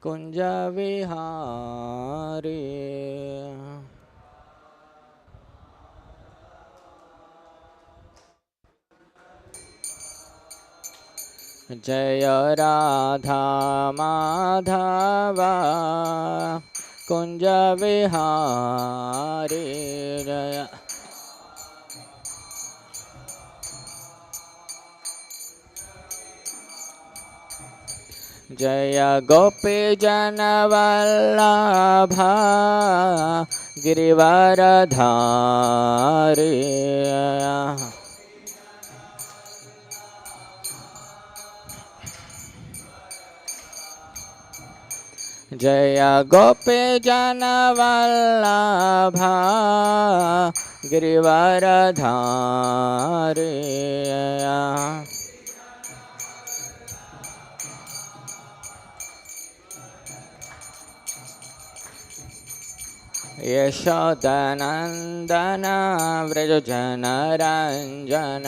कुंज विहारी जय राधा माधवा कुंज विहारी जय जय गोपी जन वल्लभा गिरिवरधारी जय गोपी जन वल्लभा गिरिवरधारी यशोदनंदन व्रजजनरंजन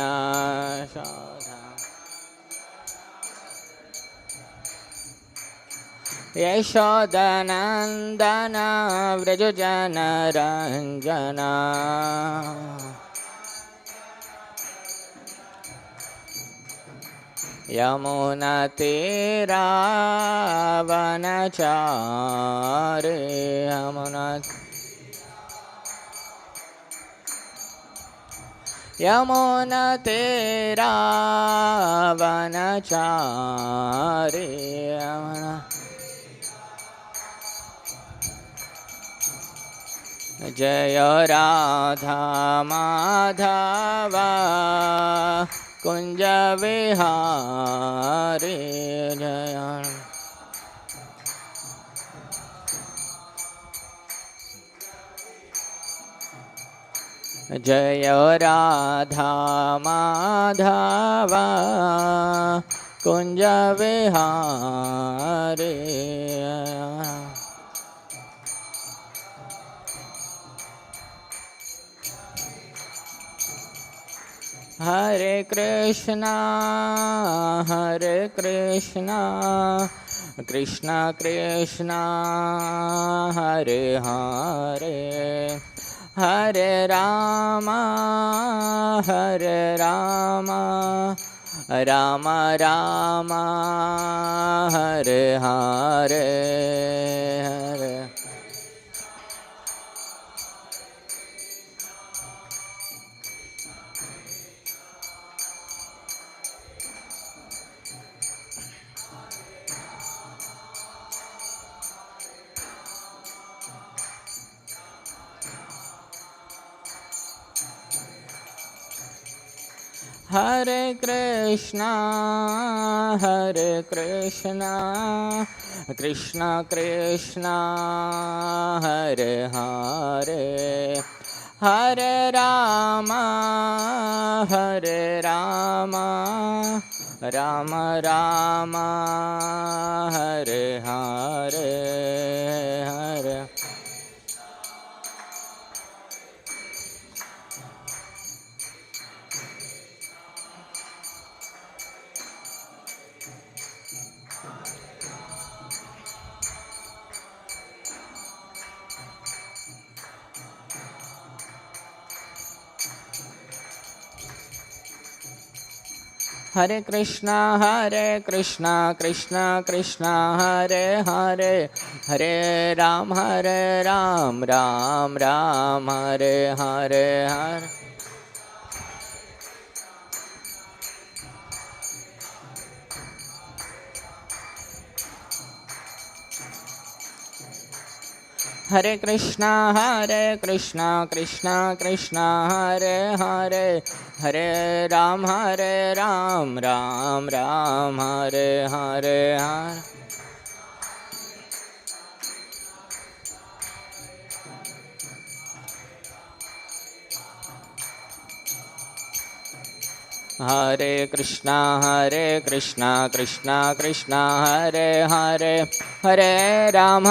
यशोदनंदन व्रजजनरंजन यमुनतीरावनचारि यमुनतीरावनचारि जय राधा माधवा कुंज विहारी जय जय राधा माधवा कुंज विहारी हरे Krishna Krishna Krishna Hare Hare Hare Ram Ram Ram Hare Hare Hare Hare Krishna Krishna Krishna Hare Hare Hare Ram Ram Ram Hare Hare Hare Hare Krishna Krishna Krishna Hare Hare Hare Ram Ram Ram Hare Hare Hare Hare Krishna Krishna Krishna Hare Hare Hare Ram Ram Hare Hare Hare Hare Krishna Krishna Krishna Hare Hare Hare Ram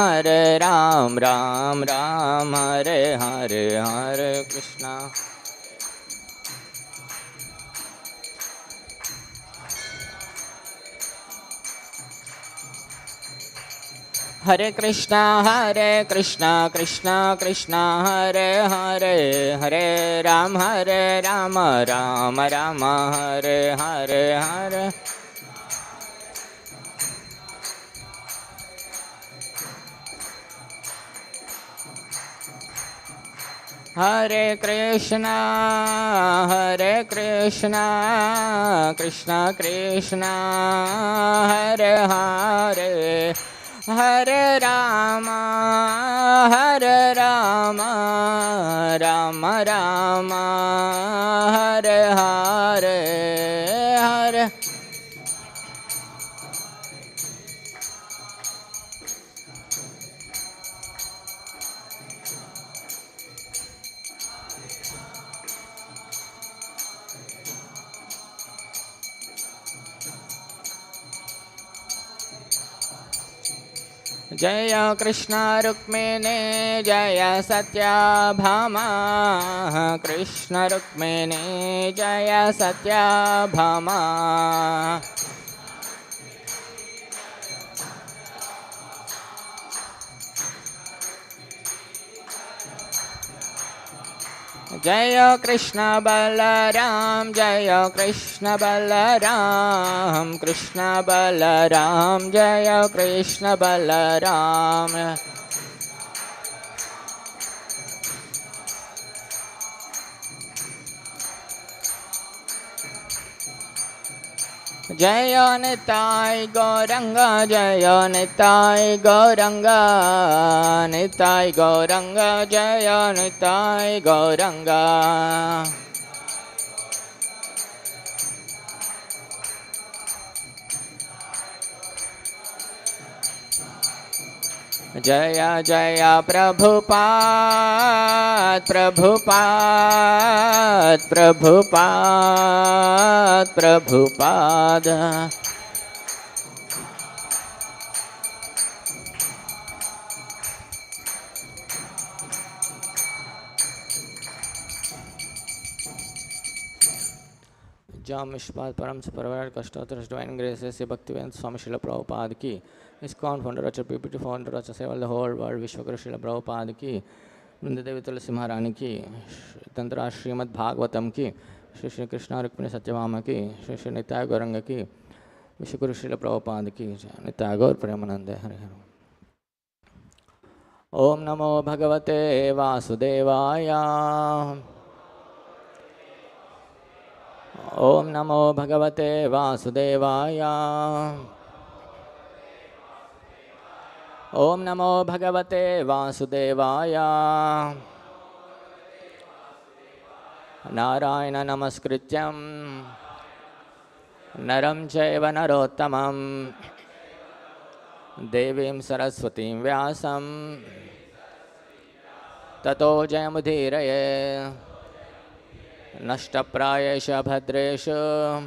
Ram Hare Hare Hare Krishna Hare Krishna Krishna Krishna Hare Hare, Hare Rama Rama Rama Hare Hare Hare. Hare Krishna Krishna Krishna Hare Hare, Hare Rama Rama Rama Hare Hare Hare. Jaya Krishna Rukmini Jaya Satyabhama, Krishna Rukmini Jaya Satyabhama. Jaya Krishna Balaram, Jaya Krishna Balaram, Krishna Balaram, Jaya Krishna Balaram. Jaya Nitai Gauranga, Jaya Nitai Gauranga, Nitai Gauranga, Jaya Nitai Gauranga. Jaya Jaya Prabhupada, Prabhupada, Prabhupada, Prabhupada. Jam Mishpad Param Saparvar Kashtottara Divine Graces Bhaktivedanta Swami Srila Prabhupada ki, ISKCON founder Acharya PPT founder Acharya Seval the whole world Vishwaguru Srila Prabhupada ki, Vrindadevi Tulasi Maharani ki, Tantra Srimad-Bhagavatam ki, Shri Krishna Rukmini Satyabhama ki, Shri Nitai Gauranga ki, Vishwaguru Srila Prabhupada ki, Nitai Gaur Premanande Hare Hare. Om Namo Bhagavate Vasudevaya. Om Namo Bhagavate Vasudevaya. Om Namo Bhagavate Vasudevaya. Narayana Namaskrityam Naram Chaiva Narottamam Devim Saraswatim Vyasam Tato Jayamudhiraye Nashtaprayesha Bhadresha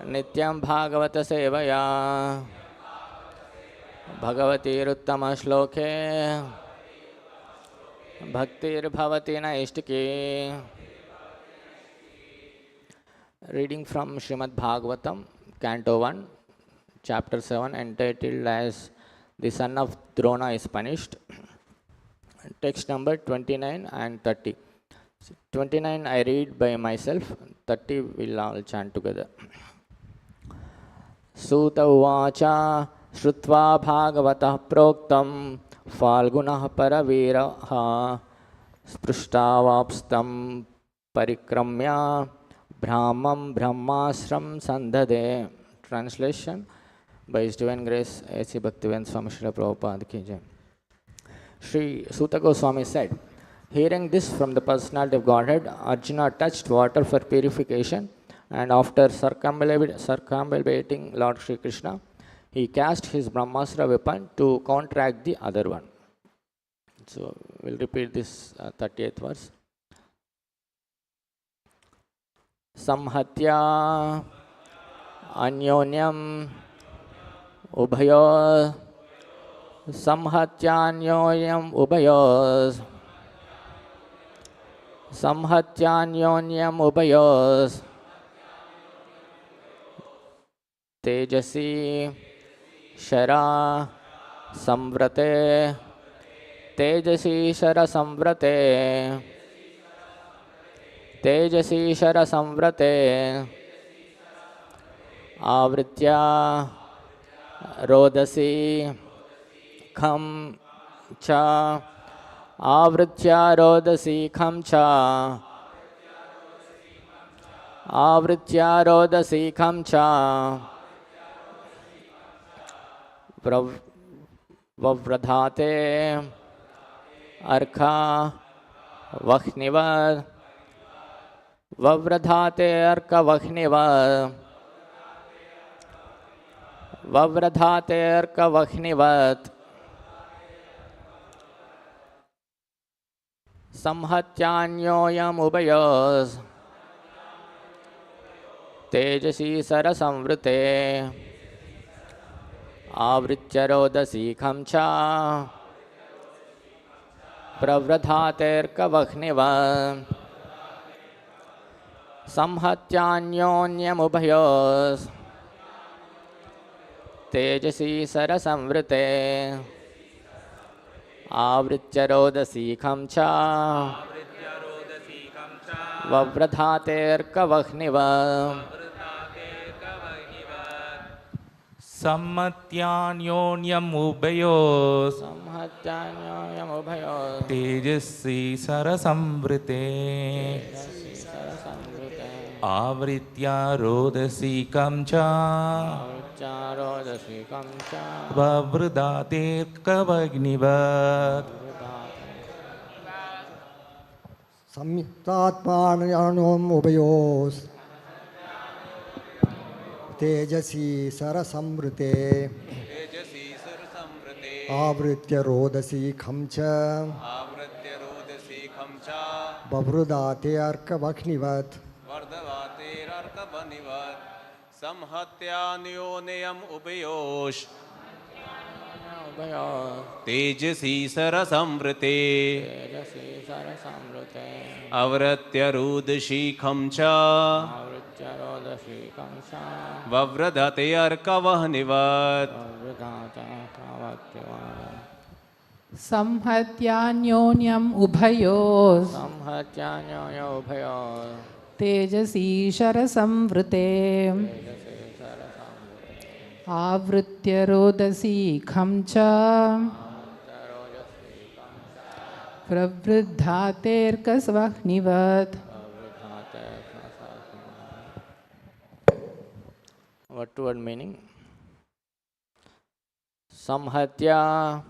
Nityam Bhagavata Sevaya Bhagavati Ruttama Shloke Bhaktir Bhavati Naishtiki. Reading from Srimad-Bhagavatam, Canto 1, Chapter 7, entitled as The Son of Drona is Punished. Text number 29 and 30. 29 I read by myself, 30 we'll all chant together. Suta Uvacha Shrutva Bhagavatah Proktam Falgunah Paraviraha Spruštavapstam Parikramya Brahmam Brahmasram Sandhade. Translation by His Divine Grace A.C. Bhaktivedanta Swami Srila Prabhupada ki jai. Sri Suta Goswami said, hearing this from the personality of Godhead, Arjuna touched water for purification, and after circumambulating Lord Sri Krishna, he cast his Brahmastra weapon to counteract the other one. So we'll repeat this 38th verse. Samhatya Anyonyam Ubhayo Samhatyanyonyam Ubayos Samhatyanyonyam Ubayos Tejasi शरा संव्रते तेजसी शर संव्रते तेजसी शर संव्रते आवृत्या रोदसी खम च आवृत्या रोदसी खम च आवृत्या रोदसी खम च वव्रधाते अर्का वह्निवत् वव्रधाते अर्क वह्निवत् वव्रधाते अर्क वह्निवत् संहत्यान्योयमुभयोस् तेजसी सरसंवृते आवृत्य रोदसी खं च प्रव्रधातेर्कवह्निवत् संहत्यान्योन्यमुभयोस् तेजसी सरसंवृते आवृत्य रोदसी खं च वव्रधातेर्कवह्निवत् सम्मत्यान्योन्यमुभयोस् संहत्यान्योन्यमुभयोस् तेजस्वी सरसंवृते आवृत्या रोदसी कं च वव्रधातेर्कवह्निवत् संयुक्तात्मानोमुभयोस् तेजसी सरसंवृते आवृत्य रोदसी खं च बभृदाते अर्कवह्निवत् संहत्यान्योन्यम् उभयोस् तेजसी सरसंवृते आवृत्य रोदसी खं च वव्रधते अर्कवह्निवत् संहत्यान्योन्यम् उभयोस् तेजसी शरसंवृते आवृत्य रोदसी खं च प्रवृद्धातेर्कवह्निवत्. What word meaning? Samhatya,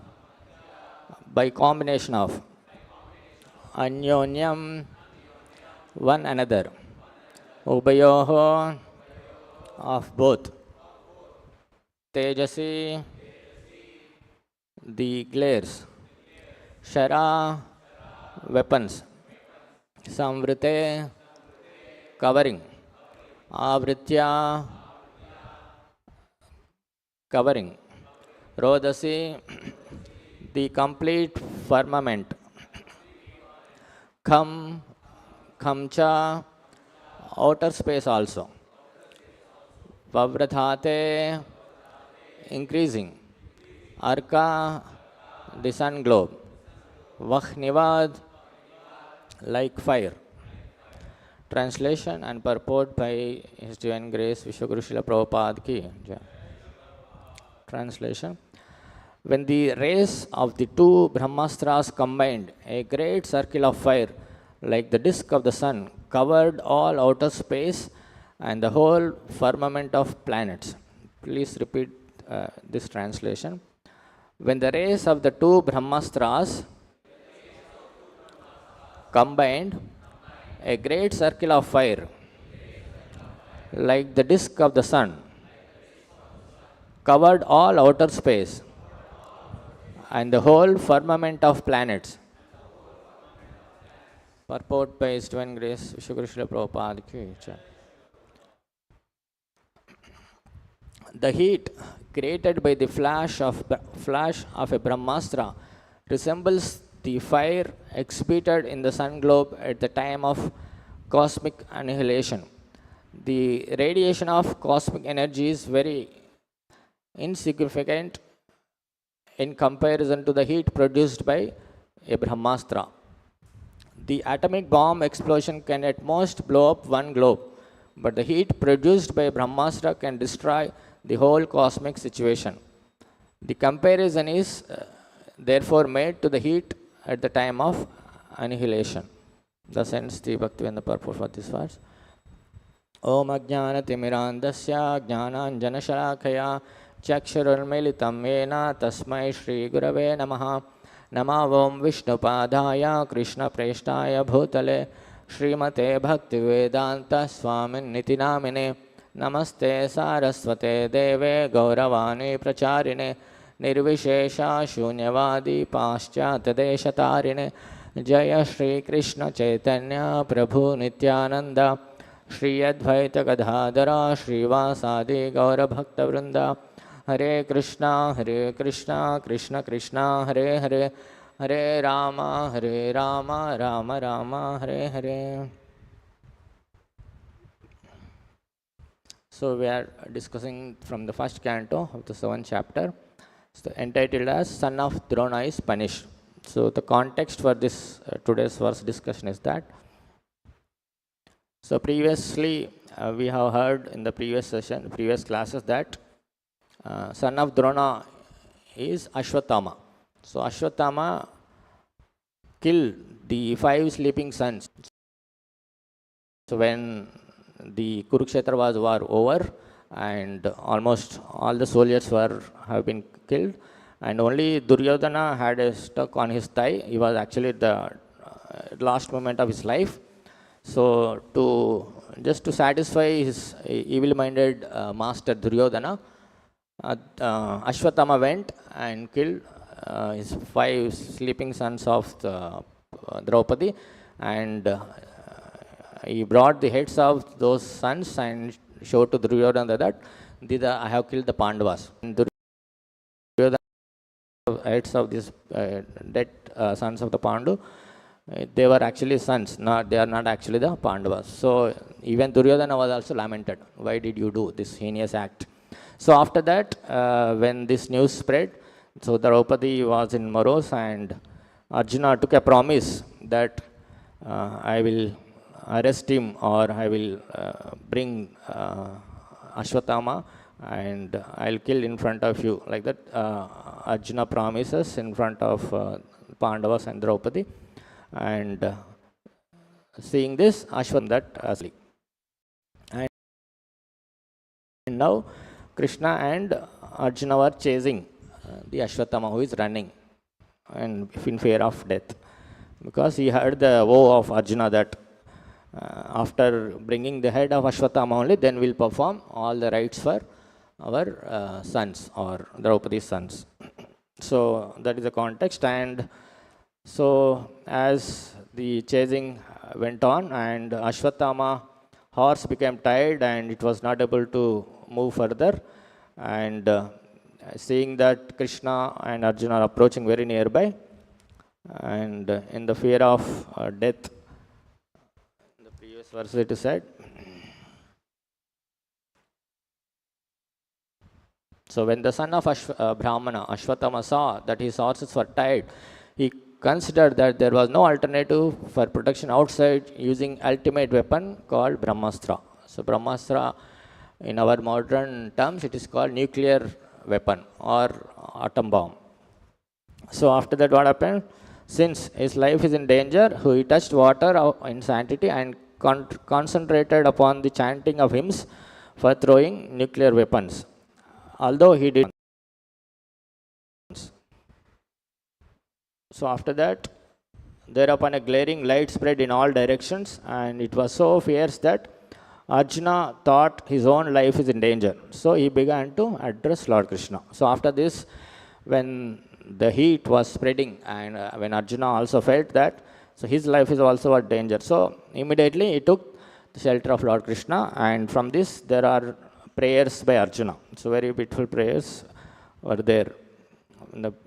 by combination of anyonyam, one another, ubayoho, of both, tejasi, the glares, shara, weapons, samvrite, covering, avritya, covering, rodasi, the complete firmament, khamcha, outer space also, vavrathate, increasing, arka, the sun globe, vahnivad, like fire. Translation and purport by His Divine Grace Vishwaguru Srila Prabhupada ki Jai. Translation. When the rays of the two Brahmastras combined, a great circle of fire, like the disk of the sun, covered all outer space and the whole firmament of planets. Please repeat this translation. When the rays of the two Brahmastras combined, a great circle of fire, like the disk of the sun, covered all outer space and the whole firmament of planets. Purport by His Divine Grace Vishwaguru Srila Prabhupada ki Jai. The heat created by the flash of a Brahmastra resembles the fire exhibited in the sun globe at the time of cosmic annihilation. The radiation of cosmic energy is very insignificant in comparison to the heat produced by a Brahmastra. The atomic bomb explosion can at most blow up one globe, but the heat produced by Brahmastra can destroy the whole cosmic situation. The comparison is therefore made to the heat at the time of annihilation. Thus ends the Bhaktivedanta purport for this verse. Om Ajnanatimirandasya Jnananjanashalakaya Chakshurunmilitam Yena Tasmai Shri Gurave Namaha. Namavom Vishnupadaya Krishna Preshtaya Bhutale Srimate Bhaktivedanta Swamin Niti Namine. Namaste Saraswate Deve Gauravani Pracharine Nirvishesha Shunyavadi Paschatadeshatarine. Jaya Shri Krishna Chaitanya Prabhu Nityananda Shri Advaita Gadadhara Srivasadi Gaura Bhakta Vrinda. Hare Krishna Krishna Krishna Hare Hare Hare Rama Rama Rama Hare Hare. So we are discussing from the first canto of the 7th chapter, so entitled as Son of Drona is Punished. So the context for this today's verse discussion is that, so previously we have heard in the previous session, previous classes, that son of Drona is Ashwatthama. So Ashwatthama killed the 5 sleeping sons. So when the Kurukshetra was war over and almost all the soldiers have been killed, and only Duryodhana had a stuck on his thigh. He was actually the last moment of his life. So just to satisfy his evil-minded master Duryodhana, Ashwatthama went and killed his 5 sleeping sons of Draupadi, and he brought the heads of those sons and showed to Duryodhana that I have killed the Pandavas. And Duryodhana, heads of these dead sons of the Pandu, they were actually sons, they are not actually the Pandavas. So even Duryodhana was also lamented. Why did you do this heinous act? So after that, when this news spread, so Draupadi was in morose, and Arjuna took a promise that I will arrest him, or I will bring Ashwatthama and I'll kill in front of you. Like that, Arjuna promises in front of Pandavas and Draupadi. And seeing this, Ashwatthama that asleep. And now Krishna and Arjuna were chasing the Ashwatthama who is running and in fear of death, because he heard the woe of Arjuna that after bringing the head of Ashwatthama only, then we'll perform all the rites for our sons, or Draupadi's sons. So that is the context. And so as the chasing went on, and Ashwatthama horse became tired and it was not able to move further, and seeing that Krishna and Arjuna are approaching very nearby, and in the fear of death, in the previous verse it is said, so when the son of Brahmana, Ashwatthama, saw that his horses were tired, he considered that there was no alternative for protection outside using ultimate weapon called Brahmastra. So Brahmastra, in our modern terms, it is called nuclear weapon or atom bomb. So after that, what happened? Since his life is in danger, he touched water in sanctity and concentrated upon the chanting of hymns for throwing nuclear weapons. Although he did. So after that, thereupon a glaring light spread in all directions, and it was so fierce that Arjuna thought his own life is in danger. So he began to address Lord Krishna. So after this, when the heat was spreading, and when Arjuna also felt that, so his life is also at danger. So immediately he took the shelter of Lord Krishna, and from this there are prayers by Arjuna. So very beautiful prayers were there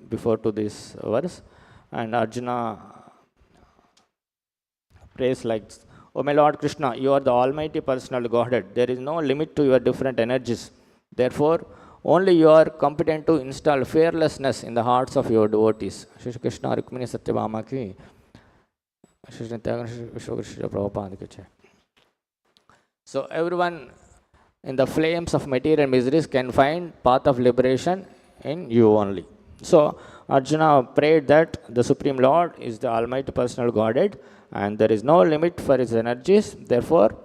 before to this verse. And Arjuna prays like, "O my Lord Krishna, you are the almighty personal Godhead. There is no limit to your different energies. Therefore, only you are competent to install fearlessness in the hearts of your devotees. Shri Krishna Rukmini Satyabhama ki, Shri Nityananda Shri Vishwakarishila Prabhupada ki jai. So everyone in the flames of material miseries can find path of liberation in you only. So Arjuna prayed that the Supreme Lord is the Almighty Personal Godhead and there is no limit for his energies. Therefore,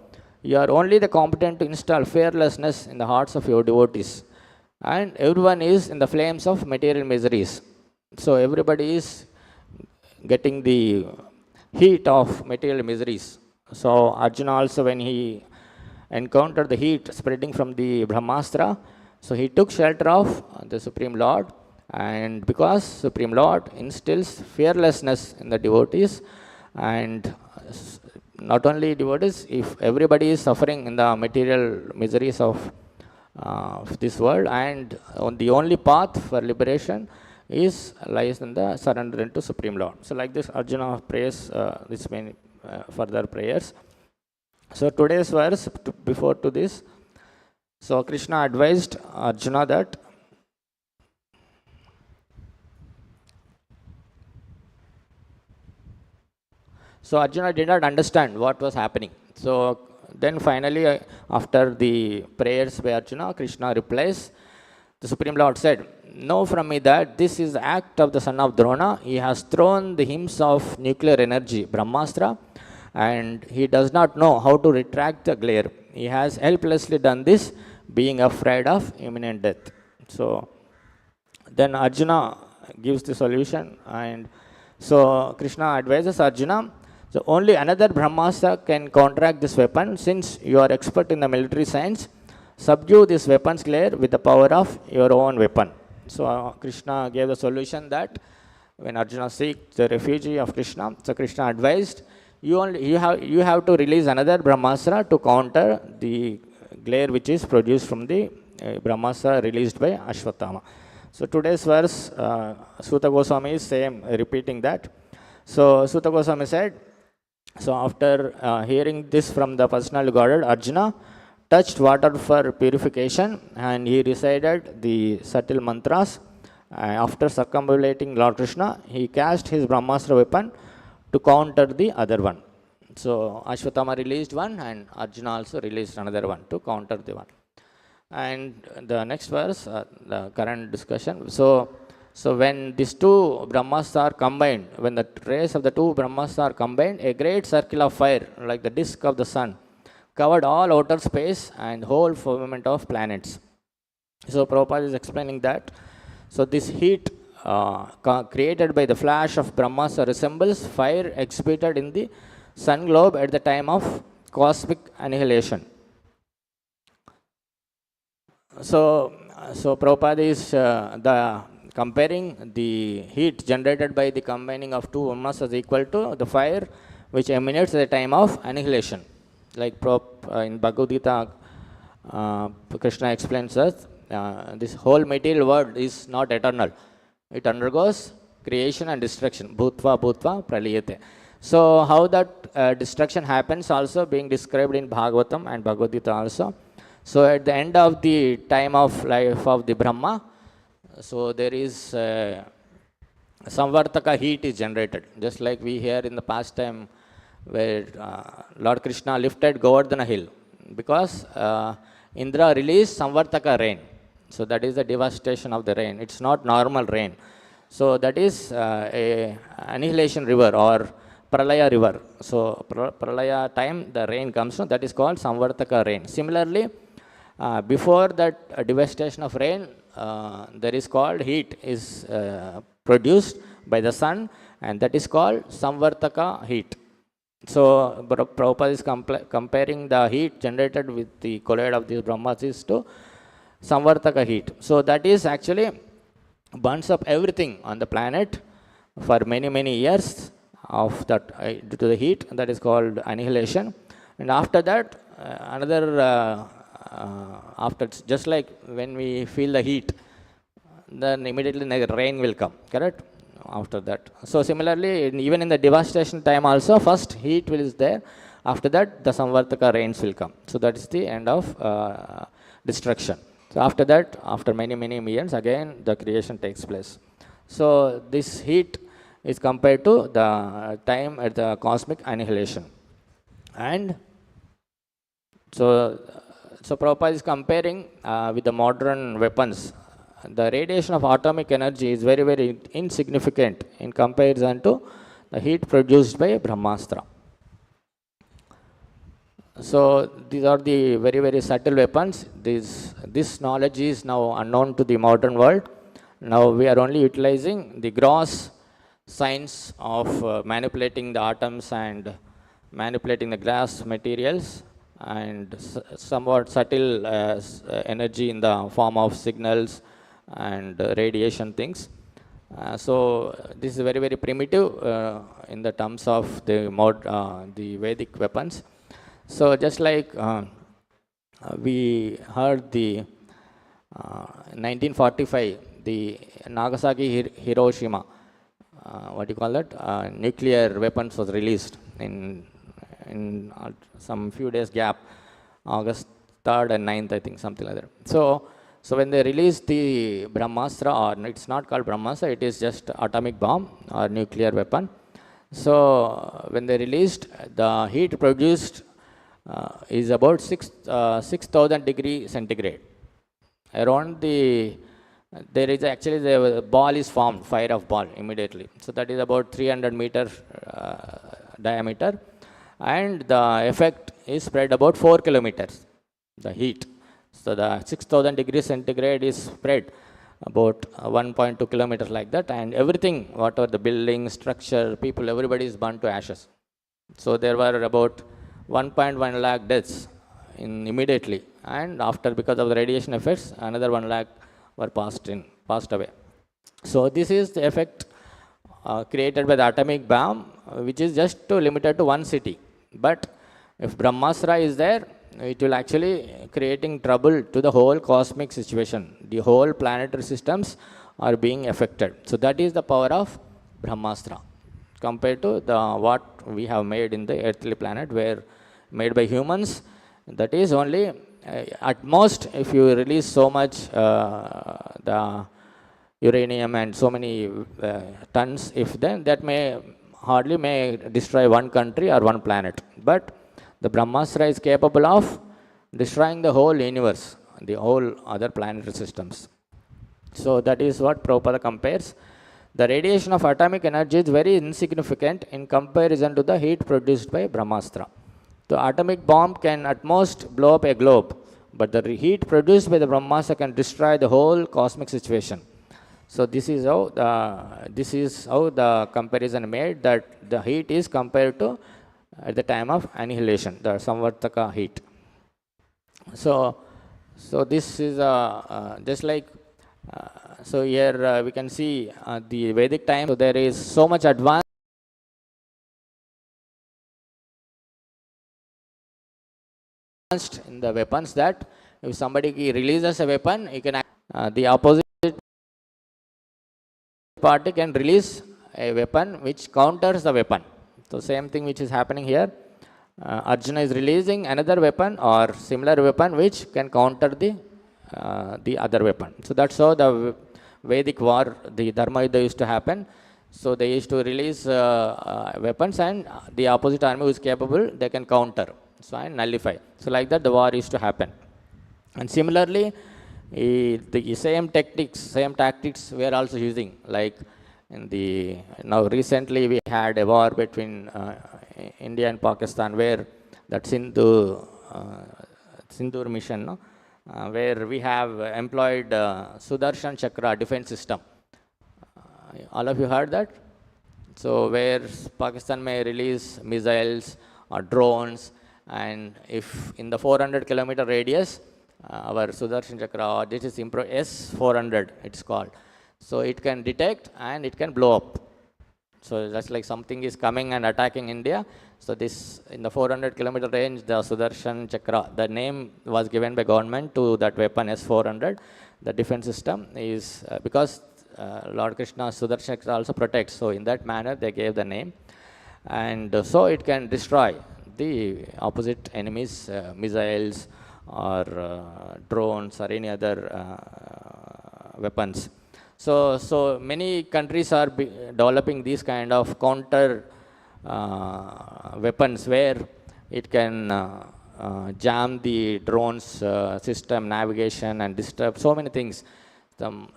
you are only the competent to install fearlessness in the hearts of your devotees. And everyone is in the flames of material miseries. So everybody is getting the heat of material miseries. So Arjuna also, when he encountered the heat spreading from the Brahmastra, so he took shelter of the Supreme Lord, and because Supreme Lord instills fearlessness in the devotees, and not only devotees, if everybody is suffering in the material miseries of this world, and the only path for liberation lies in the surrender into Supreme Lord. So like this, Arjuna prays this many further prayers. So today's verse, before to this, so Krishna advised Arjuna that so Arjuna did not understand what was happening. So then finally, after the prayers by Arjuna, Krishna replies, the Supreme Lord said, "Know from me that this is the act of the son of Drona. He has thrown the hymns of nuclear energy, Brahmastra, and he does not know how to retract the glare. He has helplessly done this, being afraid of imminent death." So then Arjuna gives the solution, and so Krishna advises Arjuna, so only another Brahmastra can counteract this weapon. Since you are expert in the military science, subdue this weapon's glare with the power of your own weapon. So Krishna gave the solution that when Arjuna seeks the refuge of Krishna, so Krishna advised, you have to release another Brahmastra to counter the glare which is produced from the Brahmastra released by Ashwatthama. So today's verse, Suta Goswami is repeating that. So Suta Goswami said, so after hearing this from the personal Godhead, Arjuna touched water for purification and he recited the subtle mantras. After circumambulating Lord Krishna, he cast his Brahmastra weapon to counter the other one. So Ashwatthama released one and Arjuna also released another one to counter the one. And the next verse, the current discussion. So when these two Brahmastra are combined, when the rays of the two Brahmastra are combined, a great circle of fire, like the disk of the sun, covered all outer space and whole firmament of planets. So Prabhupada is explaining that. So this heat created by the flash of Brahmastra resembles fire exhibited in the sun globe at the time of cosmic annihilation. So Prabhupada is comparing the heat generated by the combining of two Brahmastra is equal to the fire which emanates at the time of annihilation. Like in Bhagavad Gita, Krishna explains us, this whole material world is not eternal. It undergoes creation and destruction. Bhutva bhutva praliyate. So how that destruction happens also being described in Bhagavatam and Bhagavad Gita also. So at the end of the time of life of the Brahma, so there is Samvartaka heat is generated. Just like we hear in the past time where Lord Krishna lifted Govardhana hill because Indra released Samvartaka rain. So that is the devastation of the rain. It's not normal rain. So that is a annihilation river or Pralaya river. So Pralaya time the rain comes, so that is called Samvartaka rain. Similarly, before that devastation of rain, there is called heat is produced by the sun, and that is called Samvartaka heat. So Prabhupada is comparing the heat generated with the collide of these Brahmas to Samvartaka heat. So that is actually burns up everything on the planet for many years of that due to the heat. That is called annihilation. And after that, after just like when we feel the heat, then immediately the rain will come, correct? After that. So similarly, even in the devastation time also, first heat is there. After that, the Samvartaka rains will come. So that is the end of destruction. So after that, after many, many millions, again the creation takes place. So this heat is compared to the time at the cosmic annihilation. And so Prabhupada is comparing with the modern weapons. The radiation of atomic energy is very, very insignificant in comparison to the heat produced by Brahmastra. So these are the very, very subtle weapons. This knowledge is now unknown to the modern world. Now we are only utilizing the gross science of manipulating the atoms and manipulating the glass materials and somewhat subtle energy in the form of signals and radiation things. So this is very, very primitive in the terms of the Vedic weapons. So just like we heard the 1945, the Nagasaki Hiroshima, what do you call that? Nuclear weapons was released in some few days gap, August 3rd and 9th, I think, something like that. So when they released the Brahmastra, or it's not called Brahmastra, it is just atomic bomb or nuclear weapon. So when they released, the heat produced is about 6,000 degrees centigrade. Around there is actually the ball is formed, fire of ball immediately. So that is about 300 meter diameter, and the effect is spread about 4 kilometers, the heat. So the 6,000 degrees centigrade is spread about 1.2 kilometers like that, and everything, whatever the building, structure, people, everybody is burned to ashes. So there were about 1.1 lakh deaths immediately, and after, because of the radiation effects, another 1 lakh were passed away. So this is the effect created by the atomic bomb, which is just limited to one city. But if Brahmastra is there, it will actually creating trouble to the whole cosmic situation. The whole planetary systems are being affected. So that is the power of Brahmastra compared to what we have made in the earthly planet, where made by humans. That is only at most, if you release so much the uranium and so many tons, if then that hardly may destroy one country or one planet. But the Brahmastra is capable of destroying the whole universe, the whole other planetary systems. So that is what Prabhupada compares. The radiation of atomic energy is very insignificant in comparison to the heat produced by Brahmastra. The atomic bomb can at most blow up a globe, but the heat produced by the Brahmastra can destroy the whole cosmic situation. So this is how the comparison made, that the heat is compared to at the time of annihilation, the Samvartaka heat. So this is just like so here we can see the Vedic time. So there is so much advanced in the weapons that if somebody releases a weapon, he can the opposite party can release a weapon which counters the weapon. So same thing which is happening here. Arjuna is releasing another weapon or similar weapon which can counter the other weapon. So that's how the Vedic war, the Dharma Yuddha used to happen. So they used to release weapons, and the opposite army who is capable, they can counter, so and nullify. So like that the war used to happen. And similarly, the same tactics we are also using. Like now recently we had a war between India and Pakistan, where that Sindur mission, no? Where we have employed Sudarshan Chakra defense system. All of you heard that? So where Pakistan may release missiles or drones, and if in the 400 kilometer radius, our Sudarshan Chakra, or this is S400 it's called, so it can detect and it can blow up. So that's like something is coming and attacking India. So this, in the 400 kilometer range, the Sudarshan Chakra, the name was given by government to that weapon S400. The defense system is because Lord Krishna's Sudarshan Chakra also protects. So in that manner they gave the name, and so it can destroy the opposite enemies' missiles or drones or any other weapons. So many countries are developing these kind of counter weapons where it can jam the drones system navigation and disturb so many things.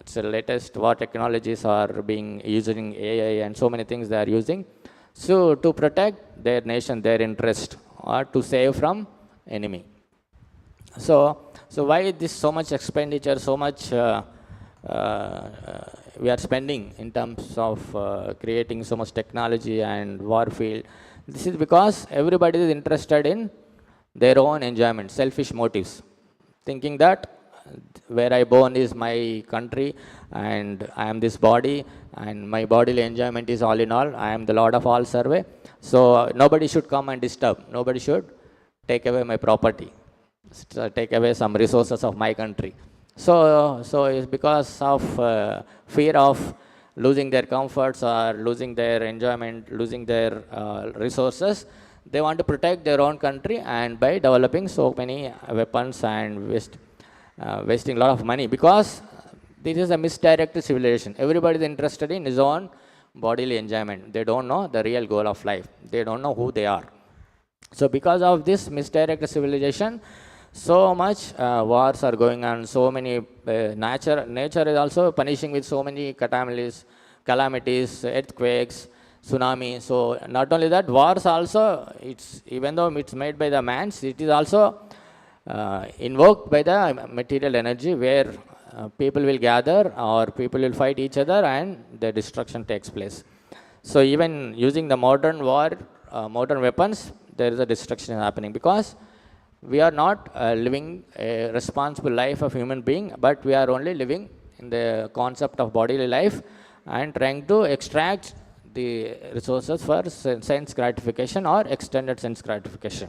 It's the latest what technologies are being using AI and so many things they are using. So to protect their nation, their interest, or to save from enemy. So why this so much expenditure, so much we are spending in terms of creating so much technology and war field? This is because everybody is interested in their own enjoyment, selfish motives, thinking that where I born is my country and I am this body and my bodily enjoyment is all in all. I am the Lord of all survey. So nobody should come and disturb. Nobody should take away my property, take away some resources of my country. So it's because of fear of losing their comforts or losing their enjoyment, losing their resources, they want to protect their own country, and by developing so many weapons and wasting a lot of money, because this is a misdirected civilization. Everybody is interested in his own bodily enjoyment. They don't know the real goal of life. They don't know who they are. So because of this misdirected civilization, so much wars are going on, so many nature is also punishing with so many calamities, earthquakes, tsunami. So not only that, wars also, it's even though it's made by the mans, it is also invoked by the material energy, where people will gather or people will fight each other and the destruction takes place. So even using the modern war, modern weapons, there is a destruction happening, because we are not living a responsible life of human being, but we are only living in the concept of bodily life and trying to extract the resources for sense gratification or extended sense gratification.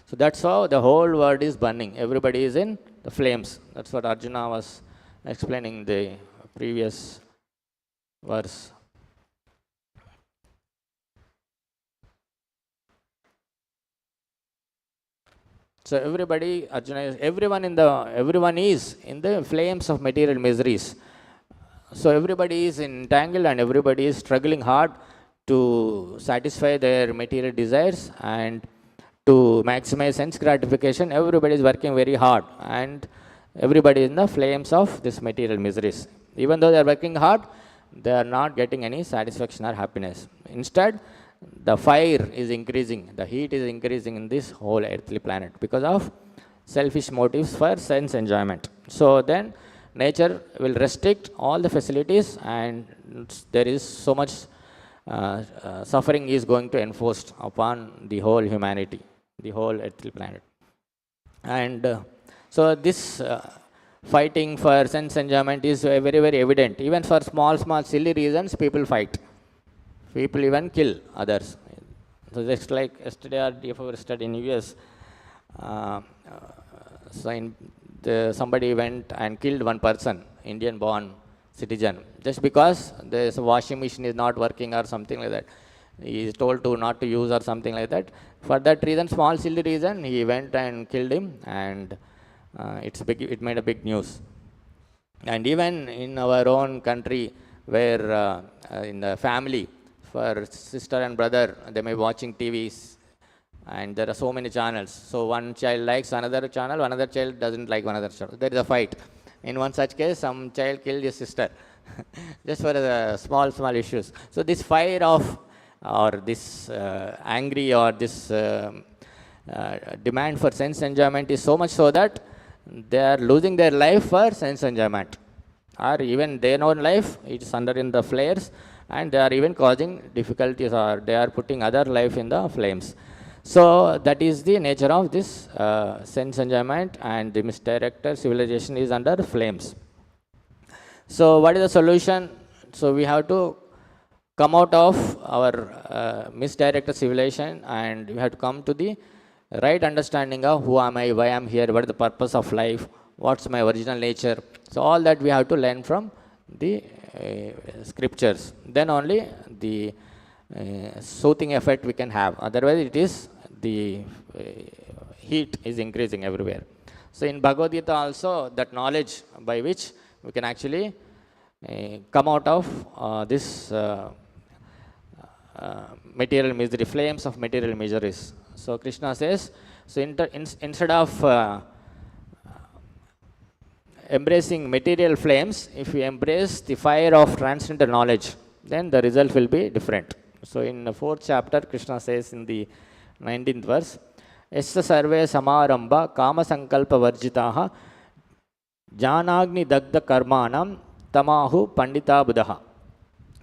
So that's how the whole world is burning. Everybody is in the flames. That's what Arjuna was explaining the previous verse. So everybody, Arjuna is, everyone is in the flames of material miseries. So everybody is entangled and everybody is struggling hard to satisfy their material desires and to maximize sense gratification. Everybody is working very hard and everybody is in the flames of this material miseries. Even though they are working hard, they are not getting any satisfaction or happiness. Instead, the fire is increasing, the heat is increasing in this whole earthly planet because of selfish motives for sense enjoyment. So then nature will restrict all the facilities, and there is so much suffering is going to enforced upon the whole humanity, the whole earthly planet. And so this fighting for sense enjoyment is very, very evident. Even for small, silly reasons, people fight. People even kill others. So just like yesterday or day before study in US, somebody went and killed one person, Indian-born citizen, just because the washing machine is not working or something like that. He is told to not to use or something like that. For that reason, small silly reason, he went and killed him, and it made a big news. And even in our own country, where in the family, for sister and brother, they may be watching TVs, and there are so many channels. So one child likes another channel, another child doesn't like another channel. There is a fight. In one such case, some child killed his sister, just for the small issues. So this fire of, or this angry, or this demand for sense enjoyment is so much so that they are losing their life for sense enjoyment, or even their own life, it is under in the flares, and they are even causing difficulties, or they are putting other life in the flames. So that is the nature of this sense enjoyment, and the misdirected civilization is under flames. So what is the solution? So we have to come out of our misdirected civilization, and we have to come to the right understanding of who am I, why I am here, what is the purpose of life, what's my original nature. So all that we have to learn from the scriptures. Then only the soothing effect we can have. Otherwise, it is the heat is increasing everywhere. So in Bhagavad Gita also, that knowledge by which we can actually come out of this material misery, flames of material miseries. So Krishna says, so instead of embracing material flames, if we embrace the fire of transcendental knowledge, then the result will be different. So in the 4th chapter, Krishna says in the 19th verse, Yasya sarve samaramba kama sankalpa varjitaha janagni dagda karmanam tamahu pandita buddha.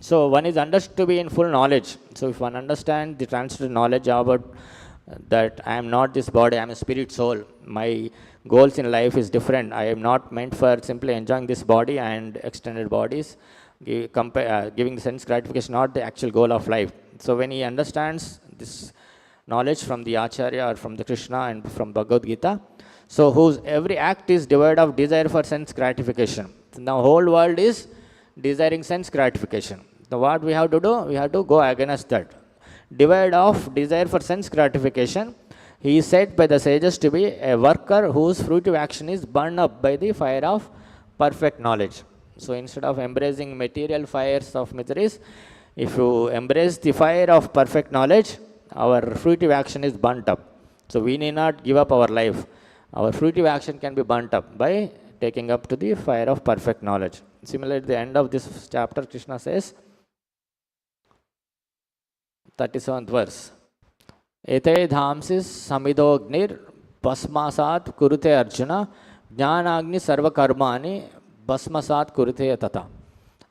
So one is understood to be in full knowledge. So if one understands the transcendental knowledge about that I am not this body, I am a spirit soul, my goals in life is different, I am not meant for simply enjoying this body and extended bodies, giving the sense gratification, not the actual goal of life. So when he understands this knowledge from the Acharya or from the Krishna and from Bhagavad Gita, so whose every act is devoid of desire for sense gratification. Now whole world is desiring sense gratification. Now what we have to do? We have to go against that. Devoid of desire for sense gratification, he is said by the sages to be a worker whose fruitive action is burned up by the fire of perfect knowledge. So instead of embracing material fires of miseries, if you embrace the fire of perfect knowledge, our fruitive action is burnt up. So we need not give up our life. Our fruitive action can be burnt up by taking up to the fire of perfect knowledge. Similarly, at the end of this chapter, Krishna says, 37th verse, Ete dhamsis samidognir basmasat kurute arjuna jnanagni sarva karmani basmasat kurute tata.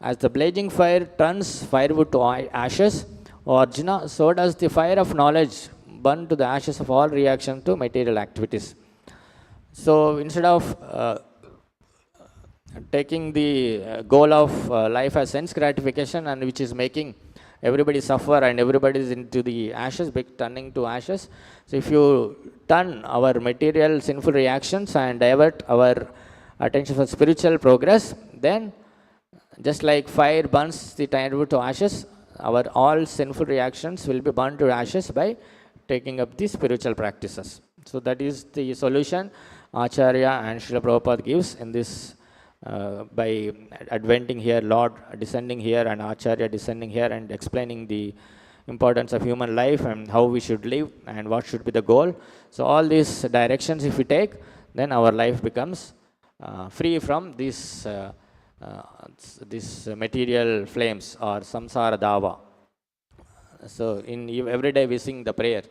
As the blazing fire turns firewood to ashes, O Arjuna, so does the fire of knowledge burn to the ashes of all reaction to material activities. So instead of taking the goal of life as sense gratification, and which is making everybody suffer and everybody is into the ashes, turning to ashes. So if you turn our material sinful reactions and divert our attention for spiritual progress, then just like fire burns the firewood to ashes, our all sinful reactions will be burned to ashes by taking up the spiritual practices. So that is the solution Acharya and Srila Prabhupada gives in this by adventing here, Lord descending here and Acharya descending here and explaining the importance of human life and how we should live and what should be the goal. So all these directions if we take, then our life becomes free from these material flames or samsara dava. So in every day we sing the prayer,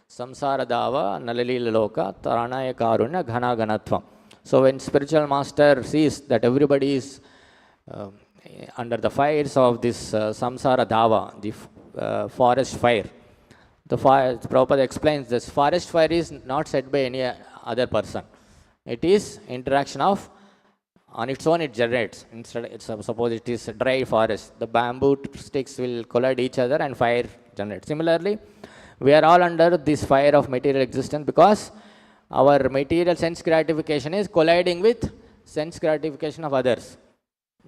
samsara dava nalalila loka taranaya karunya ghana ganatvam. So when spiritual master sees that everybody is under the fires of this samsara dava, the forest fire, the fire, Prabhupada explains this forest fire is not set by any other person. It is interaction of, on its own it generates. Instead, suppose it is a dry forest, the bamboo sticks will collide each other and fire generates. Similarly, we are all under this fire of material existence because our material sense gratification is colliding with sense gratification of others.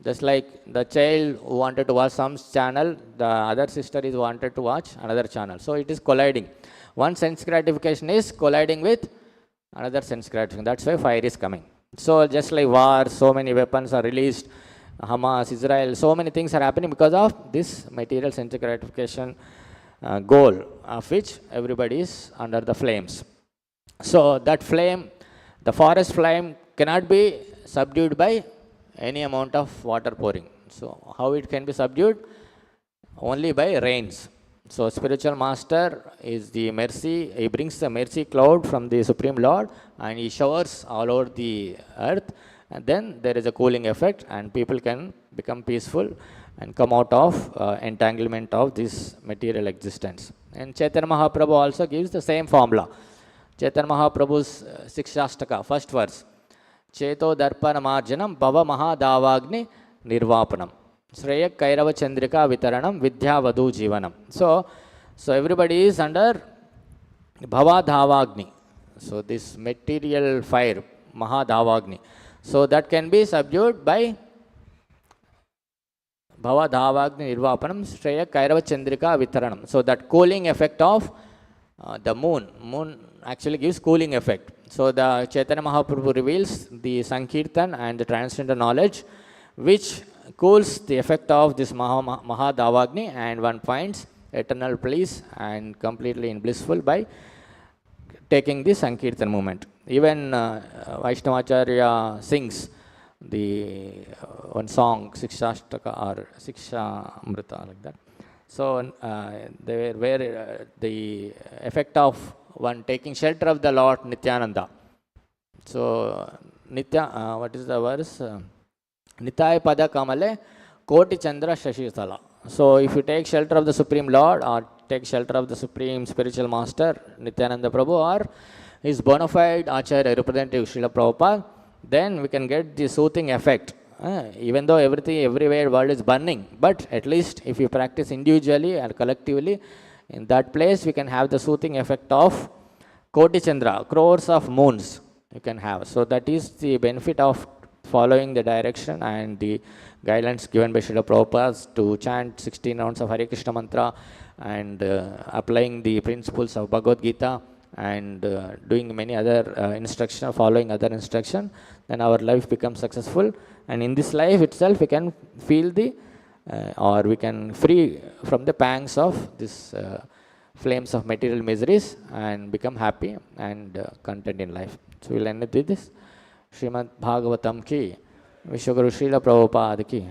Just like the child who wanted to watch some channel, the other sister is wanted to watch another channel. So it is colliding. One sense gratification is colliding with another sense gratification. That's why fire is coming. So just like war, so many weapons are released, Hamas, Israel, so many things are happening because of this material sense gratification goal of which everybody is under the flames. So that flame, the forest flame cannot be subdued by any amount of water pouring. So how it can be subdued? Only by rains. So spiritual master is the mercy, he brings the mercy cloud from the Supreme Lord and he showers all over the earth, and then there is a cooling effect and people can become peaceful and come out of entanglement of this material existence. And Chaitanya Mahaprabhu also gives the same formula. Chaitanya Mahaprabhu's Sikshastaka, first verse, Cheto Darpana Marjanam Bhava Mahadavagni Nirvapanam Sreya Kairava Chandrika Vitaranam Vidya Vadu Jivanam. So everybody is under Bhava Dhavagni. So this material fire, Mahadavagni. So that can be subdued by Bhava Dhavagni Nirvapanam Sreya Kairava Chandrika Vitaranam. So that cooling effect of the moon actually gives cooling effect. So the Chaitanya Mahaprabhu reveals the Sankirtan and the transcendental knowledge, which cools the effect of this Mahadavagni, and one finds eternal bliss and completely blissful by taking the Sankirtan movement. Even Vaishnavacharya sings the one song, Sikshashtaka or Siksha Amrita, like that. So where the effect of one taking shelter of the Lord Nityananda. So Nitya, what is the verse? Nitaya Pada Kamale Koti Chandra Shashitala. So if you take shelter of the Supreme Lord, or take shelter of the Supreme Spiritual Master Nityananda Prabhu, or his bona fide Acharya representative Srila Prabhupada, then we can get the soothing effect. Even though everywhere world is burning, but at least if you practice individually or collectively, in that place we can have the soothing effect of Koti Chandra, crores of moons you can have. So that is the benefit of following the direction and the guidelines given by Srila Prabhupada to chant 16 rounds of Hare Krishna mantra, and applying the principles of Bhagavad Gita, and doing many other instruction, following other instruction, then our life becomes successful. And in this life itself we can feel the or we can free from the pangs of this flames of material miseries and become happy and content in life. So we'll end with this. Srimad-Bhagavatam ki, Vishwaguru Srila Prabhupada ki.